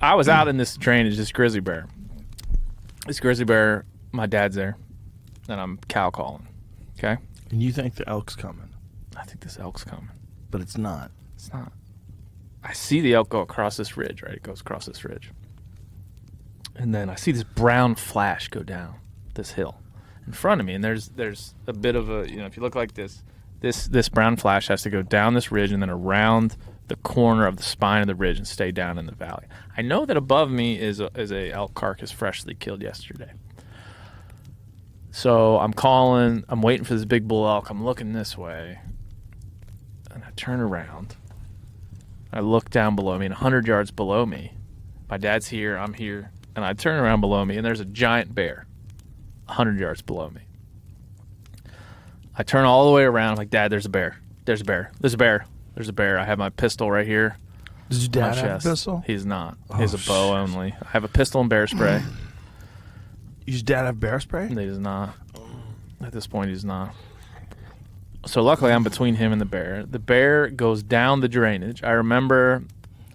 I was out in this drainage, this grizzly bear. This grizzly bear, my dad's there, and I'm cow calling. Okay? And you think the elk's coming. I think this elk's coming. But it's not. It's not. I see the elk go across this ridge, right? It goes across this ridge. And then I see this brown flash go down this hill in front of me. And there's a bit of a, if you look like this brown flash has to go down this ridge and then around the corner of the spine of the ridge and stay down in the valley. I know that above me is a elk carcass freshly killed yesterday. So I'm waiting for this big bull elk. I'm looking this way. And I turn around. I look down below me, and 100 yards below me, my dad's here, I'm here, and I turn around below me, and there's a giant bear 100 yards below me. I turn all the way around. I'm like, Dad, there's a bear. There's a bear. There's a bear. There's a bear. I have my pistol right here. Does your dad have a pistol? He's not. He has a bow only. I have a pistol and bear spray. Does your dad have bear spray? He does not. At this point, he's not. So luckily, I'm between him and the bear. The bear goes down the drainage. I remember,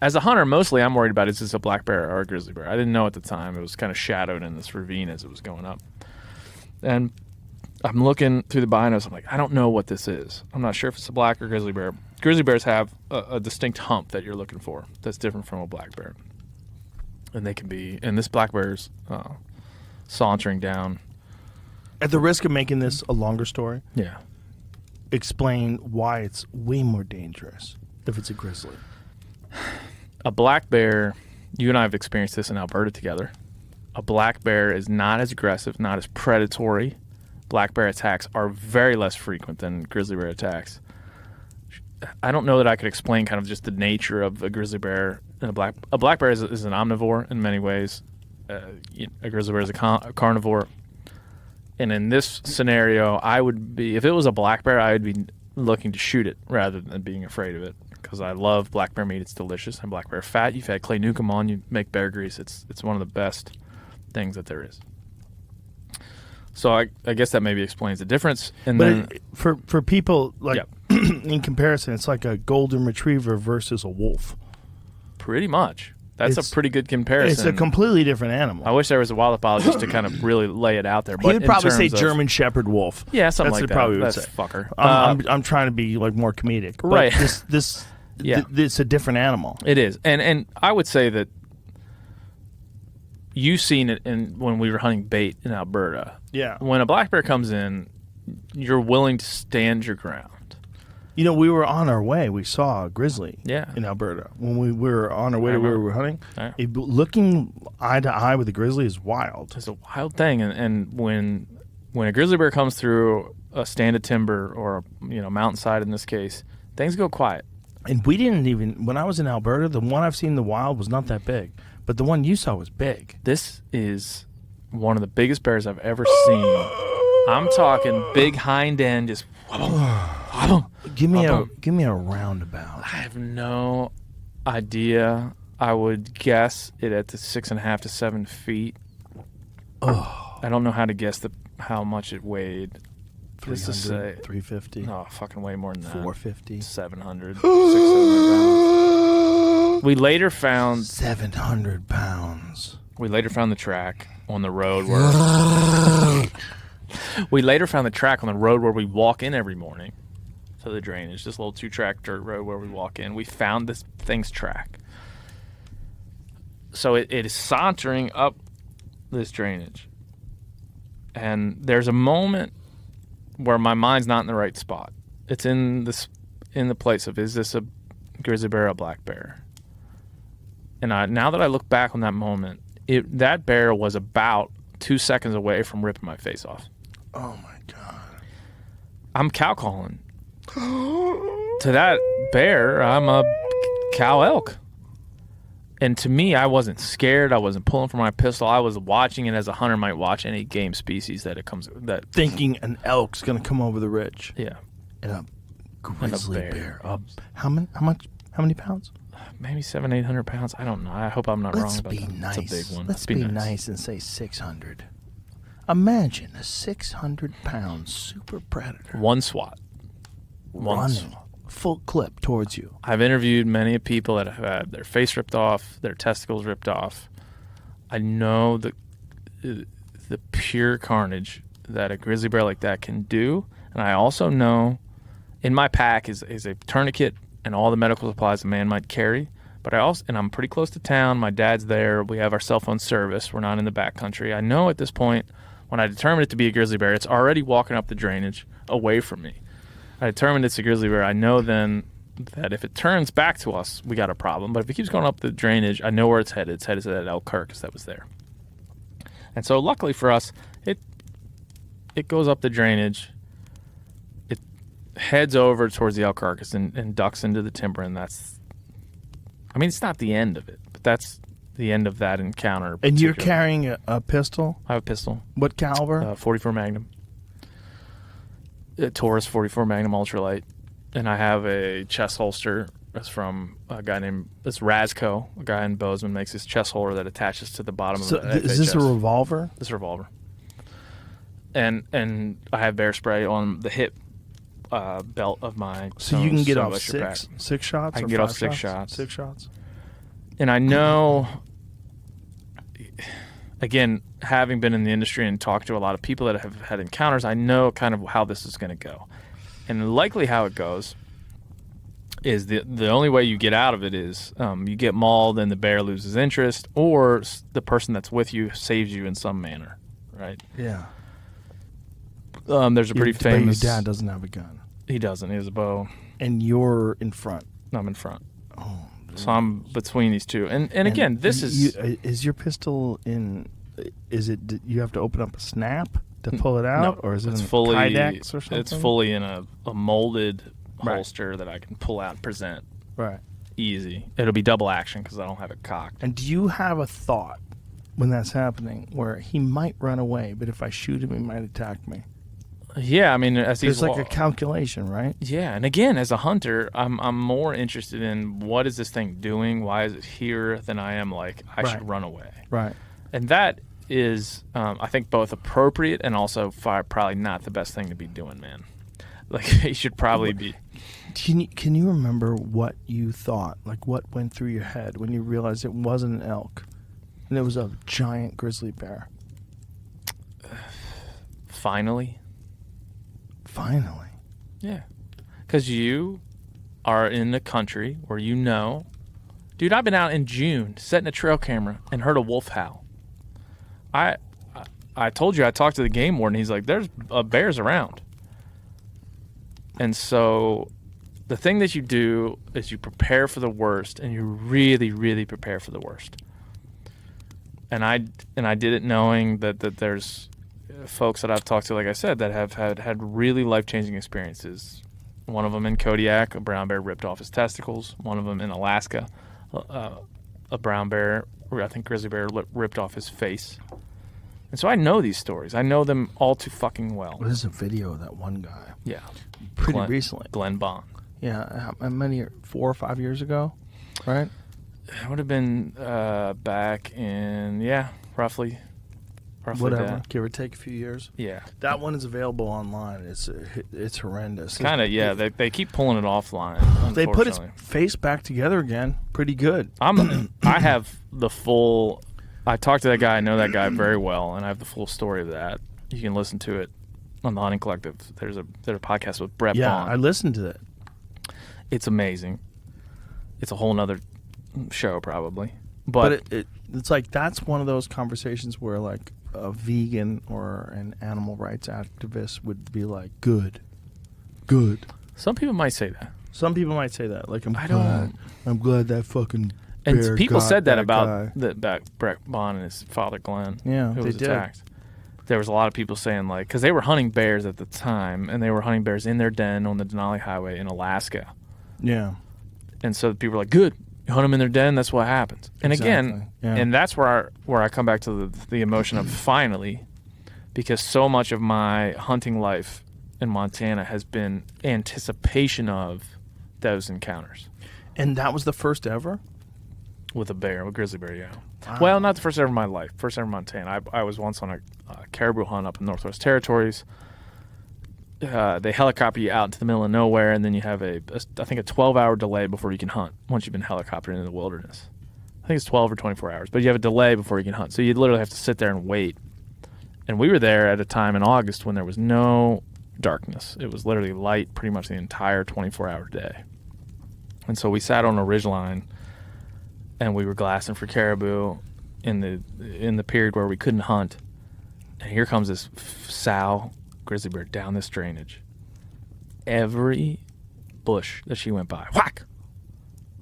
as a hunter, mostly I'm worried about is this a black bear or a grizzly bear. I didn't know at the time. It was kind of shadowed in this ravine as it was going up. And I'm looking through the binos. I'm like, I don't know what this is. I'm not sure if it's a black or grizzly bear. Grizzly bears have a distinct hump that you're looking for that's different from a black bear. And they can be, and this black bear's sauntering down. At the risk of making this a longer story, Yeah. explain why it's way more dangerous if it's a grizzly. A black bear, you and I have experienced this in Alberta together. A black bear is not as aggressive, not as predatory. Black bear attacks are very less frequent than grizzly bear attacks. I don't know that I could explain kind of just the nature of a grizzly bear and a black bear is an omnivore in many ways. A grizzly bear is a carnivore. And in this scenario, if it was a black bear, I would be looking to shoot it rather than being afraid of it because I love black bear meat. It's delicious. And black bear fat. You've had Clay Newcomb on. You make bear grease. It's one of the best things that there is. So I guess that maybe explains the difference. And then for people, like in comparison, it's like a golden retriever versus a wolf. Pretty much. That's a pretty good comparison. It's a completely different animal. I wish there was a wild apologist to kind of really lay it out there. He would probably say German Shepherd wolf. Yeah, something like that. Probably That's would say. Fucker. I'm trying to be like more comedic. But right. It's a different animal. It is. And I would say that you've seen it when we were hunting bait in Alberta. Yeah. When a black bear comes in, you're willing to stand your ground. We were on our way. We saw a grizzly in Alberta. When we were on our way to where we were hunting, looking eye to eye with a grizzly is wild. It's a wild thing. And when a grizzly bear comes through a stand of timber or mountainside in this case, things go quiet. And we didn't even, when I was in Alberta, the one I've seen in the wild was not that big. But the one you saw was big. This is one of the biggest bears I've ever seen. I'm talking big hind end, just Give me a roundabout. I have no idea. I would guess it at the 6.5 to 7 feet. Oh, I don't know how to guess how much it weighed. 300, 350. No, fucking way more than that. 450. 700. 600 pounds. We later found 700 pounds. We later found the track on the road where we walk in every morning to the drainage. This little 2-track dirt road where we walk in. We found this thing's track. So it is sauntering up this drainage. And there's a moment where my mind's not in the right spot. It's in the place of, is this a grizzly bear or a black bear? And now that I look back on that moment, that bear was about 2 seconds away from ripping my face off. Oh my God. I'm cow calling. To that bear, I'm a cow elk. And to me, I wasn't scared. I wasn't pulling for my pistol. I was watching it as a hunter might watch any game species thinking an elk's gonna come over the ridge. Yeah. And a grizzly and a bear. How many pounds? Maybe 700-800 pounds. I don't know. I hope I'm not wrong about that. Nice. It's a big one. Let's be nice and say 600. Imagine a 600-pound super predator. One swat. full clip towards you. I've interviewed many people that have had their face ripped off, their testicles ripped off. I know the pure carnage that a grizzly bear like that can do, and I also know in my pack is a tourniquet and all the medical supplies a man might carry. But I'm pretty close to town. My dad's there. We have our cell phone service. We're not in the backcountry. I know at this point, when I determine it to be a grizzly bear, it's already walking up the drainage away from me. I determined it's a grizzly bear. I know then that if it turns back to us, we got a problem. But if it keeps going up the drainage, I know where it's headed. It's headed to that elk carcass that was there. And so luckily for us, it goes up the drainage. It heads over towards the elk carcass and ducks into the timber, and it's not the end of it, but that's the end of that encounter. And you're carrying a pistol? I have a pistol. What caliber? 44 Magnum. A Taurus 44 Magnum ultralight. And I have a chest holster. That's from a guy named Razco. A guy in Bozeman makes this chest holster that attaches to the bottom of the FHS. Is this a revolver? This is a revolver. And I have bear spray on the hip belt of my. So you can get off six shots? I can get off 6 shots. 6 shots. And I know, again, having been in the industry and talked to a lot of people that have had encounters, I know kind of how this is going to go. And likely how it goes is the only way you get out of it is you get mauled and the bear loses interest, or the person that's with you saves you in some manner, right? Yeah. There's a pretty famous... But your dad doesn't have a gun. He doesn't. He has a bow. And you're in front. I'm in front. Oh. So I'm between these two. And again, this is... Is your pistol in... Is it... You have to open up a snap to pull it out? No, or is it it's in fully, Kydex or something? It's fully in a molded holster that I can pull out and present. Right. Easy. It'll be double action because I don't have it cocked. And do you have a thought when that's happening where he might run away, but if I shoot him, he might attack me? Yeah, I mean, as there's like a calculation, right? Yeah, and again, as a hunter, I'm more interested in what is this thing doing, why is it here, than I am like I should run away. Right. And that is, I think, both appropriate and also probably not the best thing to be doing, man. Like you should probably be. Can you remember what you thought? Like what went through your head when you realized it wasn't an elk, and it was a giant grizzly bear? Finally. Finally. Yeah. Because you are in the country where you know. Dude, I've been out in June setting a trail camera and heard a wolf howl. I told you, I talked to the game warden. He's like, there's bears around. And so the thing that you do is you prepare for the worst, and you really, really prepare for the worst. And I did it knowing that there's folks that I've talked to, like I said, that have had really life-changing experiences. One of them in Kodiak, a brown bear ripped off his testicles. One of them in Alaska, a brown bear, or I think grizzly bear, ripped off his face. And so I know these stories. I know them all too fucking well. There's a video of that one guy. Yeah. Pretty recently. Glenn Bond. Yeah. How many, 4 or 5 years ago, right? It would have been back in, roughly whatever, that. Give or take a few years. Yeah. That one is available online. It's horrendous. Kind of, yeah. They keep pulling it offline. They put his face back together again. Pretty good. I have the full... I talked to that guy. I know that guy very well, and I have the full story of that. You can listen to it on the Hunting Collective. There's a podcast with Brett Bond. Yeah, I listened to it. It's amazing. It's a whole nother show, probably. But it's like that's one of those conversations where like a vegan or an animal rights activist would be like, good. Some people might say that. Some people might say that. Like, I'm glad that fucking bear and people said that about Brett Bond and his father Glenn. Yeah, who they was did. attacked. There was a lot of people saying, like, because they were hunting bears at the time, and they were hunting bears in their den on the Denali Highway in Alaska. Yeah. And so people were like, good, you hunt them in their den, that's what happens. And again, and that's where I come back to the emotion of finally, because so much of my hunting life in Montana has been anticipation of those encounters. And that was the first ever? With a bear, with a grizzly bear, yeah. Wow. Well, not the first ever in my life. First ever in Montana. I was once on a caribou hunt up in Northwest Territories. they helicopter you out into the middle of nowhere, and then you have I think a 12-hour delay before you can hunt once you've been helicoptered into the wilderness. I think it's 12 or 24 hours, but you have a delay before you can hunt. So you literally have to sit there and wait. And we were there at a time in August when there was no darkness. It was literally light pretty much the entire 24-hour day. And so we sat on a ridgeline, and we were glassing for caribou in the period where we couldn't hunt. And here comes this sow grizzly bear down this drainage. Every bush that she went by, whack!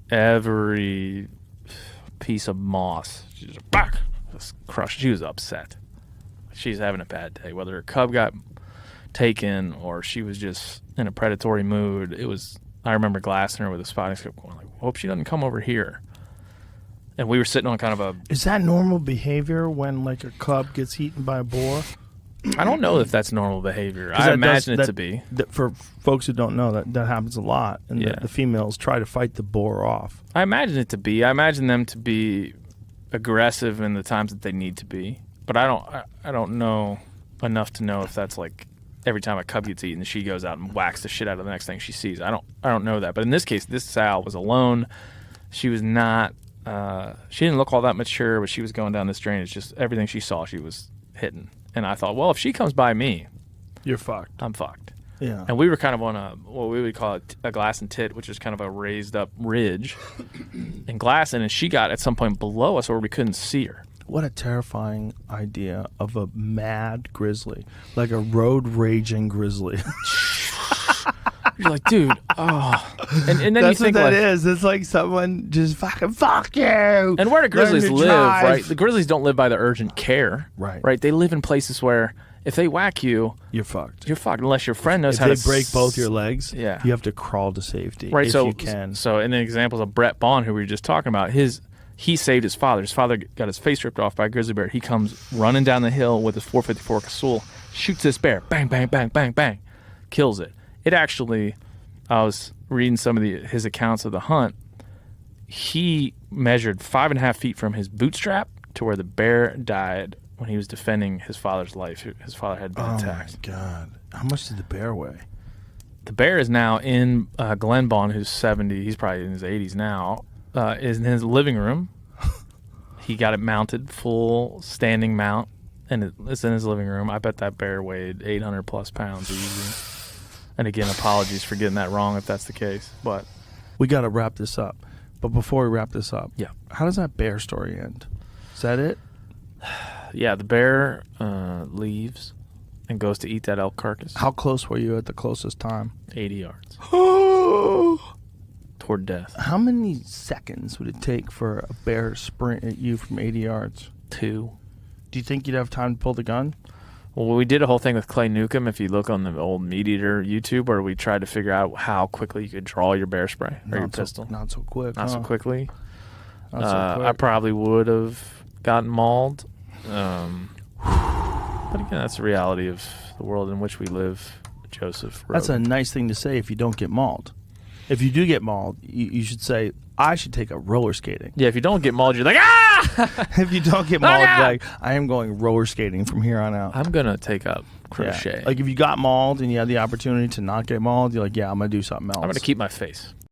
Every piece of moss, she just whack! Just crushed. She was upset. She's having a bad day. Whether her cub got taken or she was just in a predatory mood, it was. I remember glassing her with a spotting scope, going like, "Hope she doesn't come over here." And we were sitting on kind of a. Is that normal behavior when like a cub gets eaten by a boar? I don't know if that's normal behavior. I imagine it to be. For folks who don't know, that happens a lot, and the females try to fight the boar off. I imagine it to be. I imagine them to be aggressive in the times that they need to be, but I don't know enough to know if that's like every time a cub gets eaten, she goes out and whacks the shit out of the next thing she sees. I don't know that, but in this case, this sow was alone. She was not. She didn't look all that mature, but she was going down this drainage. Just everything she saw, she was hitting. And I thought, well, if she comes by me, you're fucked. I'm fucked. Yeah. And we were kind of on what we would call a glass and tit, which is kind of a raised up ridge, and glassing. And she got at some point below us where we couldn't see her. What a terrifying idea of a mad grizzly, like a road raging grizzly. You're like, dude, oh. And then that's you think what that like, is. It's like someone just fucking fuck you. And where do grizzlies live, right? The grizzlies don't live by the urgent care. Right. They live in places where if they whack you, you're fucked. You're fucked unless your friend knows how to. If they break both your legs, you have to crawl to safety. Right. If you can. So in the examples of Brett Bond, who we were just talking about, he saved his father. His father got his face ripped off by a grizzly bear. He comes running down the hill with his .454 Casull, shoots this bear, bang, bang, bang, bang, bang, kills it. It actually, I was reading some of his accounts of the hunt. He measured 5.5 feet from his bootstrap to where the bear died when he was defending his father's life. His father had been attacked. Oh my God! How much did the bear weigh? The bear is now in Glenn Bond, who's 70. He's probably in his 80s now. Is in his living room. He got it mounted, full standing mount, and it's in his living room. I bet that bear weighed 800 plus pounds easy. And again, apologies for getting that wrong if that's the case. But we got to wrap this up. But before we wrap this up, how does that bear story end? Is that it? Yeah, the bear leaves and goes to eat that elk carcass. How close were you at the closest time? 80 yards. Toward death. How many seconds would it take for a bear to sprint at you from 80 yards? 2. Do you think you'd have time to pull the gun? Well, we did a whole thing with Clay Newcomb, if you look on the old Meat Eater YouTube, where we tried to figure out how quickly you could draw your bear spray or your pistol. Not so quick. Not so quickly. Not so quick. I probably would have gotten mauled. But again, that's the reality of the world in which we live, Joseph. Rogan. That's a nice thing to say if you don't get mauled. If you do get mauled, you should say, I should take up roller skating. Yeah, if you don't get mauled, you're like, ah! If you don't get mauled, like, I am going roller skating from here on out. I'm going to take up crochet. Yeah. Like, if you got mauled and you had the opportunity to not get mauled, you're like, yeah, I'm going to do something else. I'm going to keep my face.